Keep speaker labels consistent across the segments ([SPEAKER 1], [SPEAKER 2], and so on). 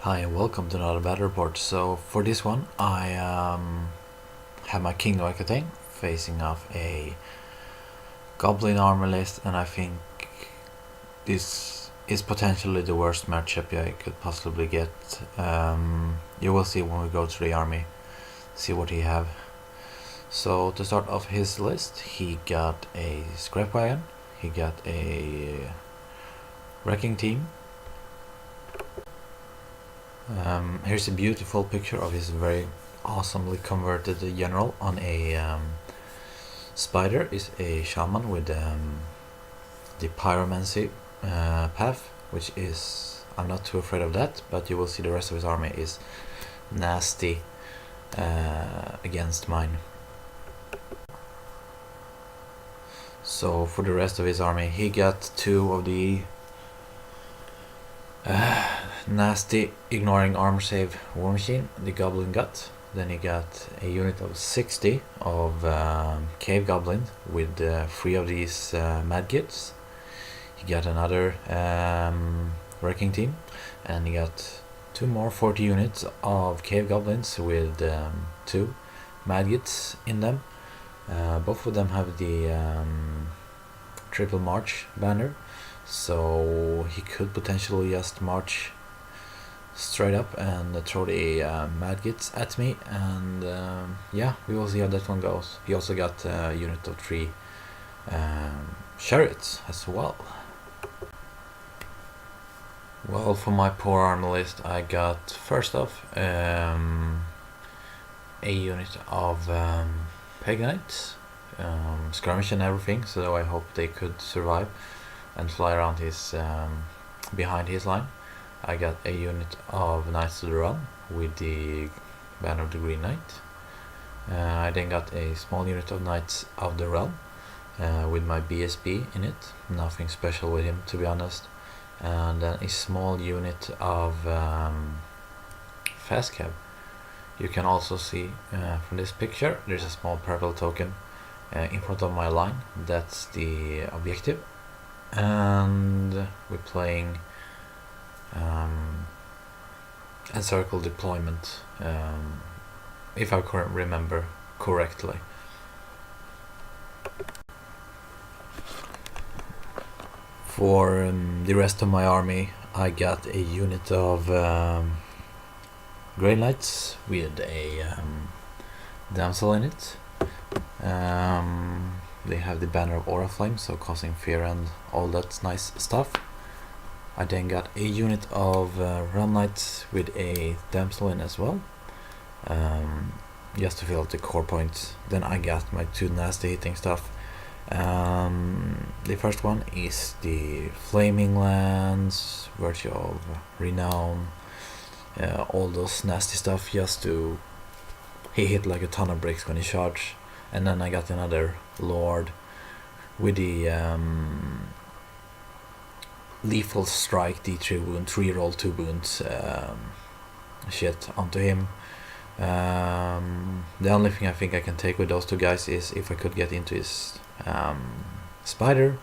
[SPEAKER 1] Hi and welcome to another battle report. So for this one I have my King Thing facing off a Goblin armor list, and I think this is potentially the worst matchup I could possibly get. You will see when we go to the army, see what he have. So to start off his list, he got a scrap wagon, he got a wrecking team. Here's a beautiful picture of his very awesomely converted general on a spider. Is a shaman with the pyromancy path, which is, I'm not too afraid of that, but you will see the rest of his army is nasty against mine. So for the rest of his army, he got two of the nasty ignoring armor save war machine, the Goblin got. Then he got a unit of 60 of cave goblins with 3 of these madgits. He got another wrecking team, and he got 2 more 40 units of cave goblins with 2 madgits in them. Both of them have the triple march banner, so he could potentially just march straight up and throw the madgits at me, and yeah, we will see how that one goes. He also got a unit of 3 chariots as well. Well, for my poor armor list, I got first off a unit of Paganites, skirmish and everything, so I hope they could survive and fly around his behind his line. I got a unit of Knights of the Realm with the banner of the Green Knight. I then got a small unit of Knights of the Realm with my BSB in it. Nothing special with him, to be honest. And then a small unit of fast cab. You can also see from this picture there's a small purple token in front of my line. That's the objective, and we're playing encircle deployment, if I remember correctly. For the rest of my army, I got a unit of Grey Knights with a damsel in it. They have the banner of Aura Flame, so causing fear and all that nice stuff. I then got a unit of Realm Knights with a damsel in as well, just to fill up the core points. Then I got my 2 nasty hitting stuff. The first one is the Flaming Lance, Virtue of Renown, all those nasty stuff, just to he hit like a ton of bricks when he charged. And then I got another Lord with the lethal strike, D3 wound, 3 roll 2 wounds shit onto him. The only thing I think I can take with those 2 guys is if I could get into his spider,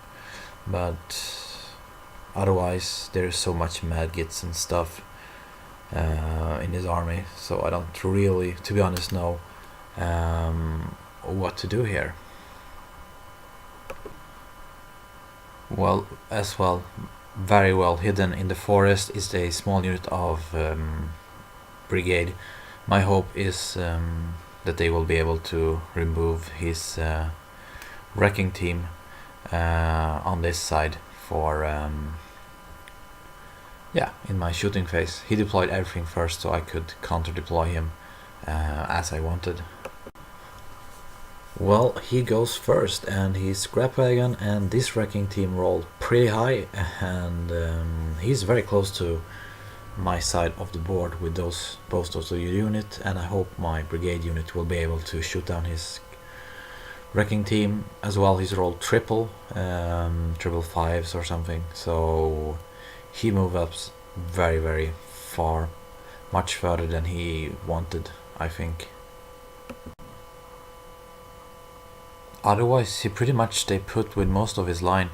[SPEAKER 1] but otherwise there's so much madgits and stuff in his army, so I don't really, to be honest, know what to do here. Well, as well, very well hidden in the forest is a small unit of brigade. My hope is that they will be able to remove his wrecking team on this side for yeah, in my shooting phase. He deployed everything first, so I could counter deploy him as I wanted. Well, he goes first, and his scrap wagon and this wrecking team rolled pretty high, and he's very close to my side of the board with both those units, and I hope my brigade unit will be able to shoot down his wrecking team as well. He's rolled triple 5s or something, so he moved up very far, much further than he wanted, I think. Otherwise, he pretty much stayed put with most of his line.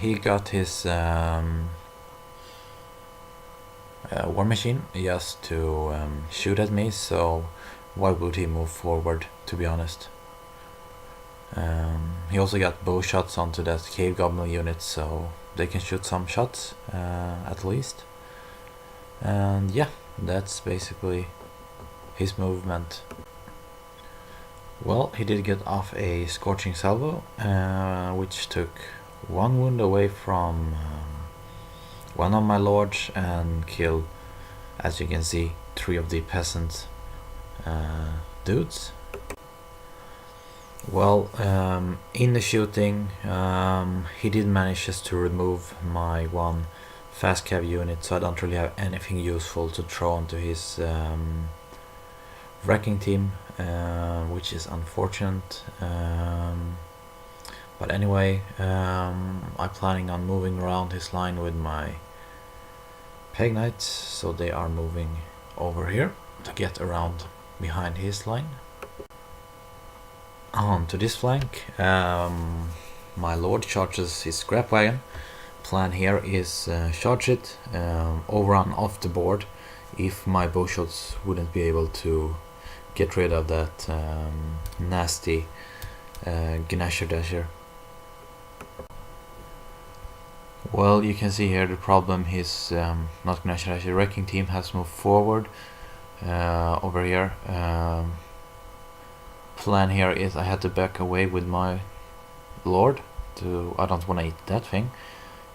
[SPEAKER 1] He got his war machine just to shoot at me, so why would he move forward, to be honest? He also got bow shots onto that cave goblin unit, so they can shoot some shots at least. And yeah, that's basically his movement. Well, he did get off a scorching salvo, which took one wound away from one of my lords and killed, as you can see, 3 of the peasant dudes. Well, in the shooting, he did manage just to remove my one fast cav unit, so I don't really have anything useful to throw onto his wrecking team, which is unfortunate. But anyway, I'm planning on moving around his line with my peg knights, so they are moving over here to get around behind his line. On to this flank, my lord charges his scrap wagon. Plan here is charge it over and off the board if my bow shots wouldn't be able to get rid of that nasty Gnasher Dasher. Well, you can see here the problem, his not Gnasher Dasher wrecking team has moved forward over here. Plan here is I had to back away with my lord. I don't want to eat that thing.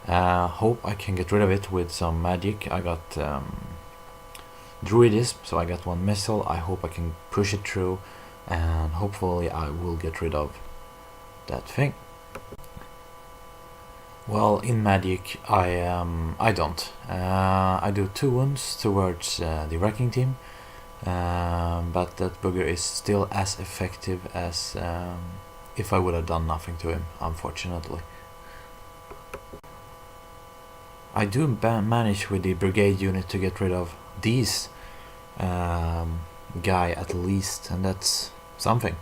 [SPEAKER 1] Hope I can get rid of it with some magic. I got druidism, so I got 1 missile. I hope I can push it through, and hopefully I will get rid of that thing. Well, in magic I don't. I do 2 wounds towards the wrecking team, but that booger is still as effective as if I would have done nothing to him, unfortunately. I do manage with the brigade unit to get rid of these guy at least, and that's something.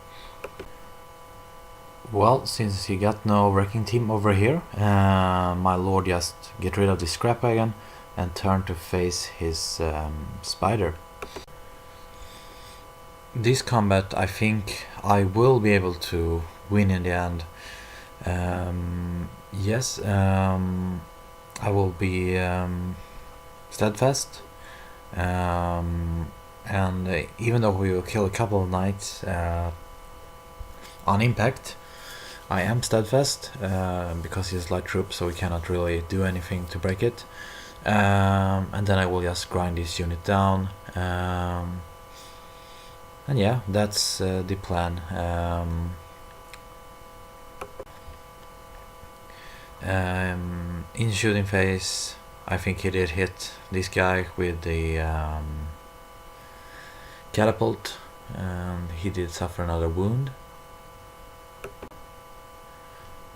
[SPEAKER 1] Well, since he got no wrecking team over here, my lord just get rid of the scrap wagon and turn to face his spider. This combat I think I will be able to win in the end. Yes, I will be steadfast, and even though we will kill a couple of knights on impact, I am steadfast because he's light troop, so we cannot really do anything to break it. And then I will just grind this unit down. And yeah, that's the plan. In shooting phase, I think he did hit this guy with the catapult, and he did suffer another wound.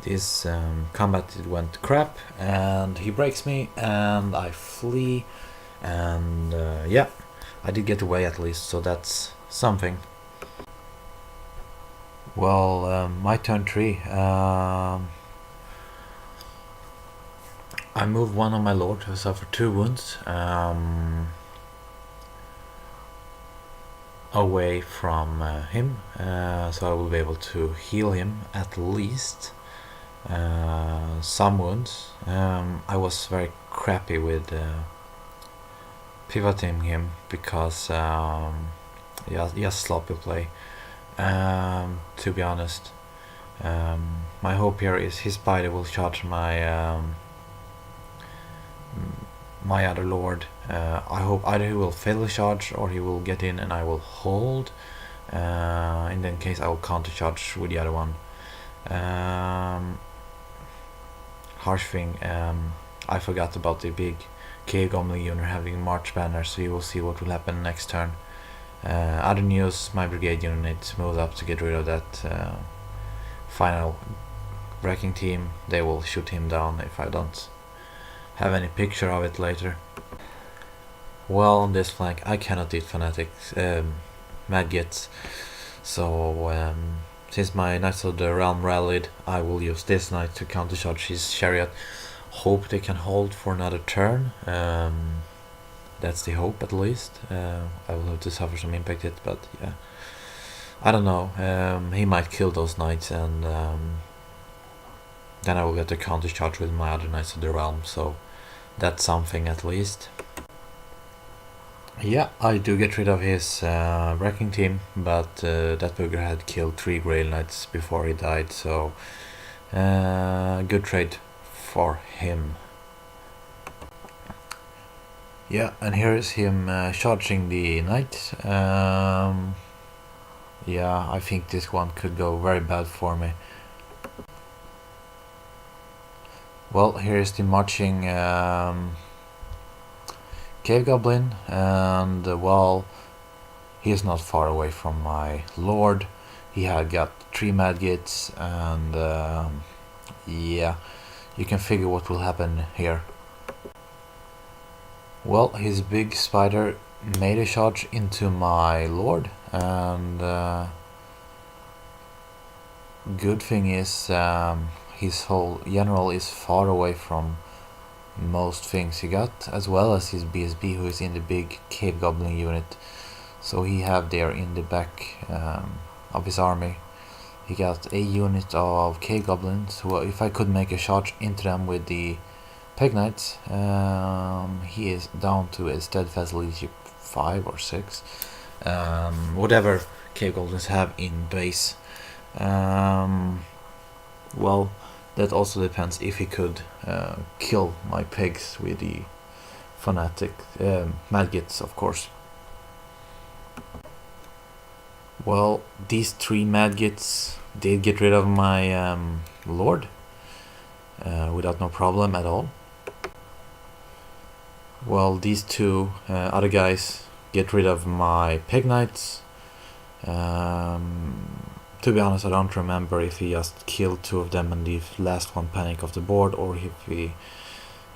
[SPEAKER 1] This combat it went crap, and he breaks me, and I flee, and yeah, I did get away at least, so that's something. Well, my turn 3. I moved one of my lord who suffered 2 wounds away from him, so I will be able to heal him at least some wounds. I was very crappy with pivoting him because just sloppy play, to be honest. My hope here is his spider will charge my my other lord. I hope either he will fail the charge or he will get in and I will hold. In that case I will counter charge with the other one. Harsh thing, I forgot about the big cave goblin unit having march banner, so you will see what will happen next turn. Other news, my brigade unit moved up to get rid of that final wrecking team. They will shoot him down if I don't have any picture of it later. Well, on this flank I cannot eat fanatics, maggots, so since my Knights of the Realm rallied, I will use this knight to countercharge his chariot. Hope they can hold for another turn. That's the hope, at least. I will have to suffer some impact hit, but yeah. I don't know. He might kill those knights, and then I will get a counter charge with my other knights of the realm, so that's something at least. Yeah, I do get rid of his wrecking team, but that bugger had killed 3 Grail Knights before he died, so good trade for him. Yeah, and here is him charging the knight. Yeah, I think this one could go very bad for me. Well, here is the marching Cave Goblin, and well, he is not far away from my lord. He had got 3 Madgits, and yeah, you can figure what will happen here. Well, his big spider made a charge into my lord, and good thing is his whole general is far away from most things he got, as well as his BSB, who is in the big Cave Goblin unit. So he have there in the back of his army, he got a unit of Cave Goblins, who if I could make a charge into them with the Peg Knights, he is down to a steadfast leadership 5 or 6, whatever Cave Goblins have in base. Well, that also depends if he could kill my pigs with the fanatic Madgits, of course. Well, these 3 Madgits did get rid of my lord without no problem at all. Well, these 2 other guys get rid of my Peg Knights. To be honest, I don't remember if he just killed 2 of them and the last one panic off the board, or if he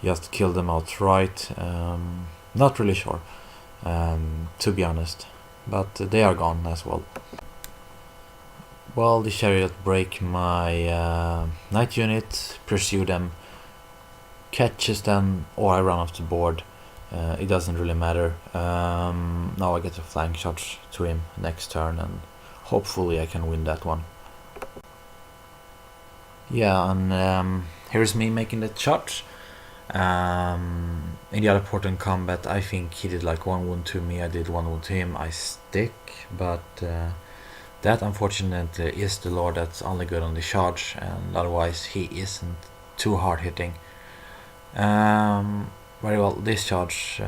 [SPEAKER 1] just killed them outright. Not really sure, to be honest, but they are gone as well. Well, the chariot break my knight unit, pursue them, catches them, or I run off the board. It doesn't really matter. Now I get a flank charge to him next turn, and hopefully I can win that one. Yeah, and here's me making the charge. In the other Portent combat, I think he did like 1 wound to me, I did 1 wound to him. I stick, but that unfortunately is the lord that's only good on the charge, and otherwise he isn't too hard hitting. Very well, this charge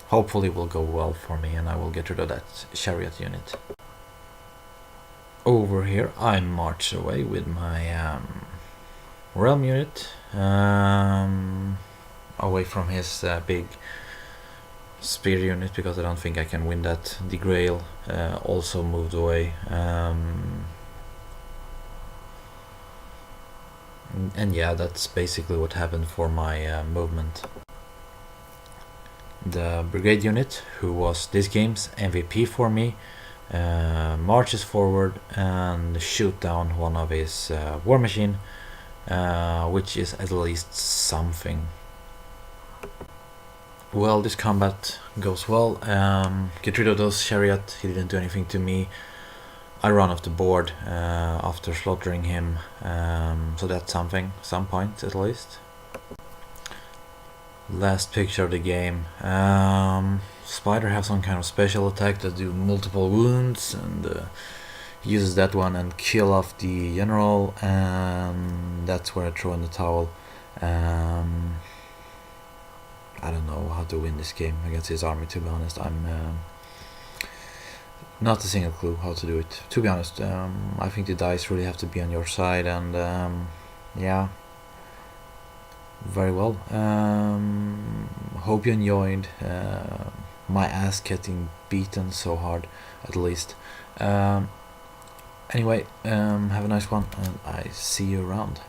[SPEAKER 1] hopefully will go well for me, and I will get rid of that chariot unit. Over here I march away with my realm unit, away from his big spear unit, because I don't think I can win that. The Grail also moved away, and yeah, that's basically what happened for my movement. The brigade unit, who was this game's MVP for me, marches forward and shoot down one of his war machine, which is at least something. Well, this combat goes well. Get rid of those chariot, he didn't do anything to me. I run off the board after slaughtering him, so that's something, some point at least. Last picture of the game. Spider has some kind of special attack that do multiple wounds, and uses that one and kill off the general, and that's where I throw in the towel. I don't know how to win this game against his army, to be honest. I'm not a single clue how to do it, to be honest. I think the dice really have to be on your side, and yeah, very well. Hope you enjoyed my ass getting beaten so hard, at least. Anyway, have a nice one, and I see you around.